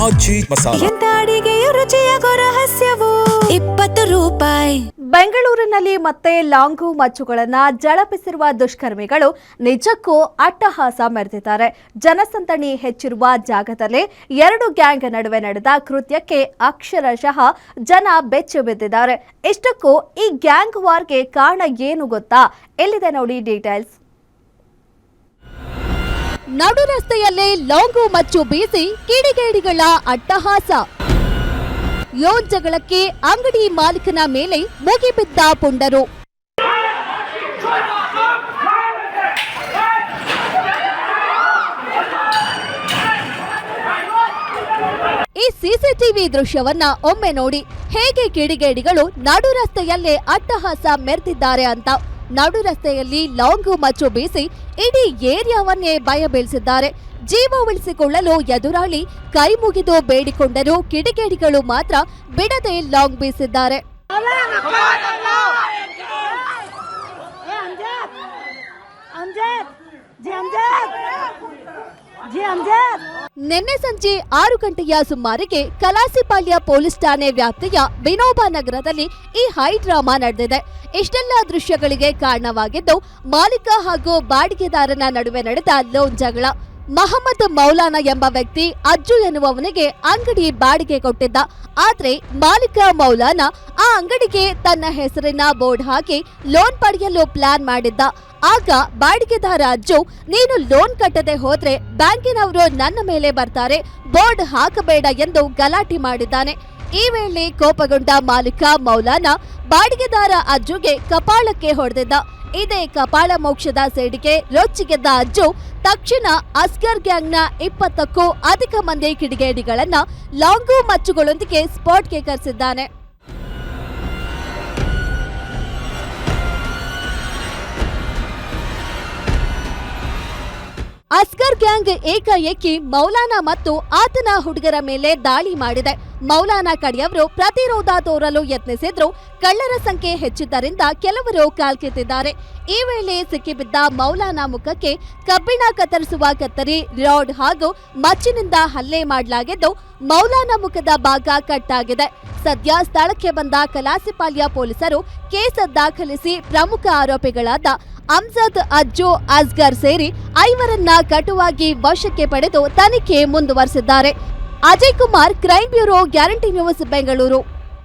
ಆಜಿ ಮಸಾಲ. ಎಂತ ಅಡಿಗೆಯ ರುಚಿಯಾಗೋ ರಹಸ್ಯವು 20 ರೂಪಾಯಿ. ಬೆಂಗಳೂರಿನಲ್ಲಿ ಮತ್ತೆ ಲಾಂಗು ಮಚ್ಚುಗಳನ್ನ ಜಳಪಿಸಿರುವ ದುಷ್ಕರ್ಮಿಗಳು ನಿಜಕ್ಕೂ ಅಟ್ಟಹಾಸ ಮೆರೆದಿದ್ದಾರೆ. ಜನಸಂದಣಿ ಹೆಚ್ಚಿರುವ ಜಾಗದಲ್ಲಿ ಎರಡು ಗ್ಯಾಂಗ್ ನಡುವೆ ನಡೆದ ಕೃತ್ಯಕ್ಕೆ ಅಕ್ಷರಶಃ ಜನ ಬೆಚ್ಚಿ ಬಿದ್ದಿದ್ದಾರೆ. ಇಷ್ಟಕ್ಕೂ ಈ ಗ್ಯಾಂಗ್ ವಾರ್ಗೆ ಕಾರಣ ಏನು ಗೊತ್ತಾ? ಎಲ್ಲಿದೆ ನೋಡಿ ಡೀಟೇಲ್ಸ್. ನಡು ರಸ್ತೆಯಲ್ಲೇ ಲಾಂಗು ಮಚ್ಚು ಬೀಸಿ ಕಿಡಿಗೇಡಿಗಳ ಅಟ್ಟಹಾಸ. ಲೋನ್ ಜಗಳಕ್ಕೆ ಅಂಗಡಿ ಮಾಲೀಕನ ಮೇಲೆ ಮುಗಿಬಿದ್ದ ಪುಂಡರು. ಈ ಸಿಸಿಟಿವಿ ದೃಶ್ಯವನ್ನ ಒಮ್ಮೆ ನೋಡಿ, ಹೇಗೆ ಕಿಡಿಗೇಡಿಗಳು ನಡು ರಸ್ತೆಯಲ್ಲೇ ಅಟ್ಟಹಾಸ ಮೆರೆದಿದ್ದಾರೆ ಅಂತ. ನಡು ರಸ್ತೆಯಲ್ಲಿ ಲಾಂಗು ಮಚ್ಚು ಬೀಸಿ ಇಡೀ ಏರಿಯಾವನ್ನೇ ಭಯ ಬೀಳಿಸಿದ್ದಾರೆ. ಜೀವ ಉಳಿಸಿಕೊಳ್ಳಲು ಎದುರಾಳಿ ಕೈ ಮುಗಿದು ಬೇಡಿಕೊಂಡರೂ ಕಿಡಿಗೇಡಿಗಳು ಮಾತ್ರ ಬಿಡದೆ ಲಾಂಗ್ ಬೀಸಿದ್ದಾರೆ. ನಿನ್ನೆ ಸಂಜೆ 6 ಗಂಟೆಯ ಸುಮಾರಿಗೆ ಕಲಾಸಿಪಾಳ್ಯ ಪೊಲೀಸ್ ಠಾಣೆ ವ್ಯಾಪ್ತಿಯ ವಿನೋಬಾ ನಗರದಲ್ಲಿ ಈ ಹೈ ಡ್ರಾಮಾ ನಡೆದಿದೆ. ಇಷ್ಟೆಲ್ಲ ದೃಶ್ಯಗಳಿಗೆ ಕಾರಣವಾಗಿದ್ದು ಮಾಲೀಕ ಹಾಗೂ ಬಾಡಿಗೆದಾರನ ನಡುವೆ ನಡೆದ ಲೋನ್ ಜಗಳ. ಮಹಮ್ಮದ್ ಮೌಲಾನಾ ಎಂಬ ವ್ಯಕ್ತಿ ಅಜ್ಜು ಎನ್ನುವವನಿಗೆ ಅಂಗಡಿ ಬಾಡಿಗೆ ಕೊಟ್ಟಿದ್ದ. ಆದ್ರೆ ಮಾಲೀಕ ಮೌಲಾನಾ ಆ ಅಂಗಡಿಗೆ ತನ್ನ ಹೆಸರಿನ ಬೋರ್ಡ್ ಹಾಕಿ ಲೋನ್ ಪಡೆಯಲು ಪ್ಲಾನ್ ಮಾಡಿದ್ದ. ಆಗ ಬಾಡಿಗೆದಾರ ಅಜ್ಜು, ನೀನು ಲೋನ್ ಕಟ್ಟದೆ ಹೋದ್ರೆ ಬ್ಯಾಂಕಿನವರು ನನ್ನ ಮೇಲೆ ಬರ್ತಾರೆ, ಬೋರ್ಡ್ ಹಾಕಬೇಡ ಎಂದು ಗಲಾಟೆ ಮಾಡಿದ್ದಾನೆ. ಈ ವೇಳೆ ಕೋಪಗೊಂಡ ಮಾಲೀಕ ಮೌಲಾನಾ ಬಾಡಿಗೆದಾರ ಅಜ್ಜುಗೆ ಕಪಾಳಕ್ಕೆ ಹೊಡೆದಿದ್ದ. ಇದೇ ಕಪಾಳ ಮೋಕ್ಷದ ಸೇಡಿಗೆ ರೊಚ್ಚಿಗೆದ್ದ ಅಜ್ಜು ತಕ್ಷಣ ಅಸ್ಗರ್ ಗ್ಯಾಂಗ್ನ 20ಕ್ಕೂ ಅಧಿಕ ಮಂದಿ ಕಿಡಿಗೇಡಿಗಳನ್ನ ಲಾಂಗು ಮಚ್ಚುಗಳೊಂದಿಗೆ ಸ್ಪಾಟ್ಗೆ ಕರೆಸಿದ್ದಾನೆ. ಅಸ್ಗರ್ ಗ್ಯಾಂಗ್ ಏಕಾಏಕಿ ಮೌಲಾನಾ ಮತ್ತು ಆತನ ಹುಡುಗರ ಮೇಲೆ ದಾಳಿ ಮಾಡಿದೆ. ಮೌಲಾನಾ ಕಡೆಯವರು ಪ್ರತಿರೋಧ ತೋರಲು ಯತ್ನಿಸಿದ್ರು. ಕಳ್ಳರ ಸಂಖ್ಯೆ ಹೆಚ್ಚಿದ್ದರಿಂದ ಕೆಲವರು ಕಾಲ್ಕಿತ್ತಿದ್ದಾರೆ. ಈ ವೇಳೆ ಸಿಕ್ಕಿಬಿದ್ದ ಮೌಲಾನಾ ಮುಖಕ್ಕೆ ಕಬ್ಬಿಣ ಕತ್ತರಿಸುವ ಕತ್ತರಿ, ರಾಡ್ ಹಾಗೂ ಮಚ್ಚಿನಿಂದ ಹಲ್ಲೆ ಮಾಡಲಾಗಿದ್ದು ಮೌಲಾನಾ ಮುಖದ ಭಾಗ ಕಟ್ ಆಗಿದೆ. ಸದ್ಯ ಸ್ಥಳಕ್ಕೆ ಬಂದ ಕಲಾಸಿಪಾಳ್ಯ ಪೊಲೀಸರು ಕೇಸ್ ದಾಖಲಿಸಿ ಪ್ರಮುಖ ಆರೋಪಿಗಳಾದ ಅಮ್ಜದ್, ಅಜ್ಜು, ಅಸ್ಗರ್ ಸೇರಿ 5ರನ್ನ ಕಟುವಾಗಿ ವಶಕ್ಕೆ ಪಡೆದು ತನಿಖೆ ಮುಂದುವರೆಸಿದ್ದಾರೆ. Ajay Kumar, crime bureau, guarantee news, Bengaluru.